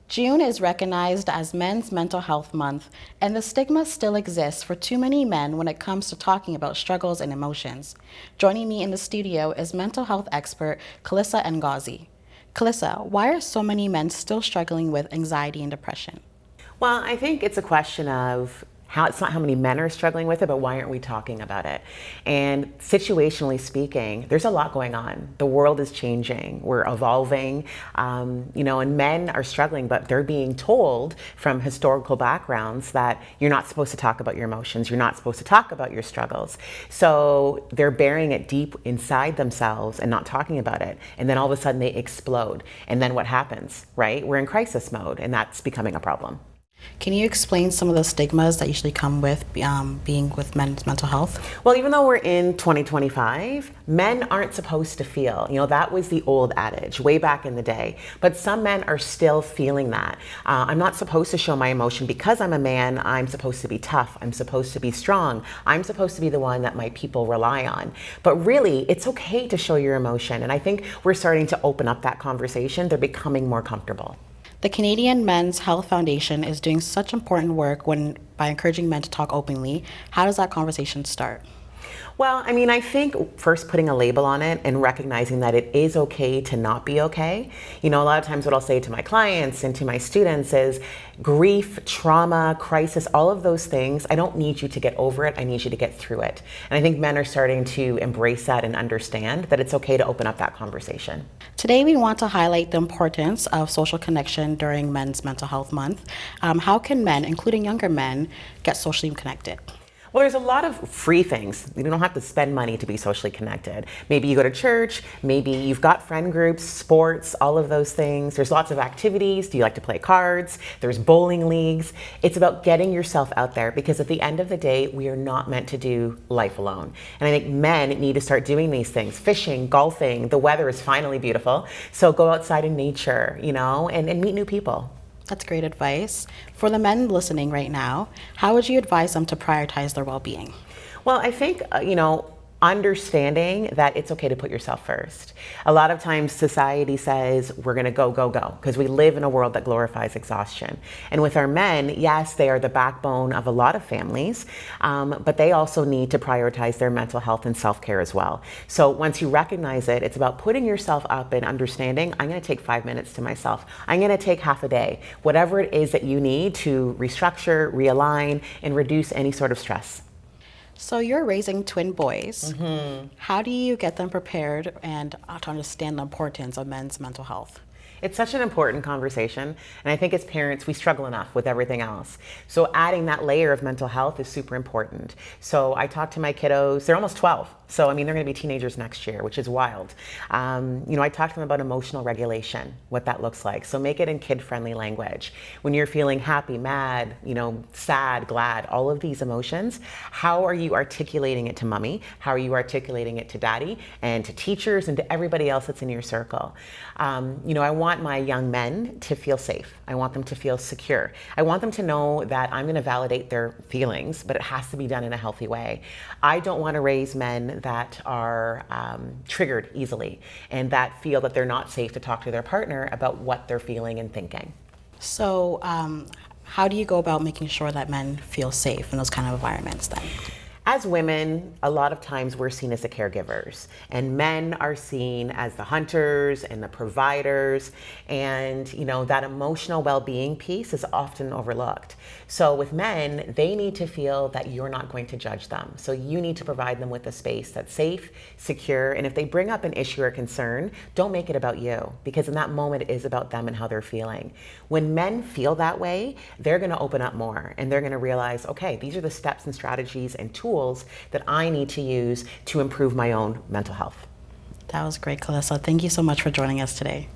June is recognized as Men's Mental Health Month, and the stigma still exists for too many men when it comes to talking about struggles and emotions. Joining me in the studio is mental health expert Calissa Ngozi. Calissa, why are so many men still struggling with anxiety and depression? Well, I think it's a question of it's not how many men are struggling with it, but why aren't we talking about it? And situationally speaking, there's a lot going on. The world is changing. We're evolving, and men are struggling, but they're being told from historical backgrounds that you're not supposed to talk about your emotions. You're not supposed to talk about your struggles. So they're burying it deep inside themselves and not talking about it. And then all of a sudden they explode. And then what happens, right? We're in crisis mode, and that's becoming a problem. Can you explain some of the stigmas that usually come with being with men's mental health? Well, even though we're in 2025, men aren't supposed to feel. That was the old adage way back in the day. But some men are still feeling that. I'm not supposed to show my emotion because I'm a man. I'm supposed to be tough. I'm supposed to be strong. I'm supposed to be the one that my people rely on. But really, it's okay to show your emotion. And I think we're starting to open up that conversation. They're becoming more comfortable. The Canadian Men's Health Foundation is doing such important work by encouraging men to talk openly. How does that conversation start? Well, I think first putting a label on it and recognizing that it is okay to not be okay. A lot of times what I'll say to my clients and to my students is grief, trauma, crisis, all of those things, I don't need you to get over it, I need you to get through it. And I think men are starting to embrace that and understand that it's okay to open up that conversation. Today we want to highlight the importance of social connection during Men's Mental Health Month. How can men, including younger men, get socially connected? Well, there's a lot of free things. You don't have to spend money to be socially connected. Maybe you go to church, maybe you've got friend groups, sports, all of those things. There's lots of activities. Do you like to play cards? There's bowling leagues. It's about getting yourself out there because at the end of the day, we are not meant to do life alone. And I think men need to start doing these things. Fishing, golfing, the weather is finally beautiful. So go outside in nature, and meet new people. That's great advice. For the men listening right now, how would you advise them to prioritize their well-being? Well, I think, understanding that it's okay to put yourself first. A lot of times society says we're going to go, go, go, because we live in a world that glorifies exhaustion. And with our men, yes, they are the backbone of a lot of families, but they also need to prioritize their mental health and self-care as well. So once you recognize it, it's about putting yourself up and understanding, I'm going to take 5 minutes to myself. I'm going to take half a day, whatever it is that you need to restructure, realign, and reduce any sort of stress. So you're raising twin boys. How do you get them prepared and to understand the importance of men's mental health? It's such an important conversation, and I think as parents, we struggle enough with everything else. So adding that layer of mental health is super important. So I talk to my kiddos, they're almost 12. So, they're going to be teenagers next year, which is wild. I talk to them about emotional regulation, what that looks like. So make it in kid-friendly language. When you're feeling happy, mad, sad, glad, all of these emotions, how are you articulating it to mommy? How are you articulating it to daddy and to teachers and to everybody else that's in your circle? I want my young men to feel safe. I want them to feel secure. I want them to know that I'm going to validate their feelings, but it has to be done in a healthy way. I don't want to raise men that are triggered easily and that feel that they're not safe to talk to their partner about what they're feeling and thinking. So how do you go about making sure that men feel safe in those kind of environments then? As women, a lot of times we're seen as the caregivers, and men are seen as the hunters and the providers, and that emotional well-being piece is often overlooked. So with men, they need to feel that you're not going to judge them. So you need to provide them with a space that's safe, secure, and if they bring up an issue or concern, don't make it about you, because in that moment it is about them and how they're feeling. When men feel that way, they're going to open up more, and they're going to realize, okay, these are the steps and strategies and tools that I need to use to improve my own mental health. That was great, Calissa. Thank you so much for joining us today.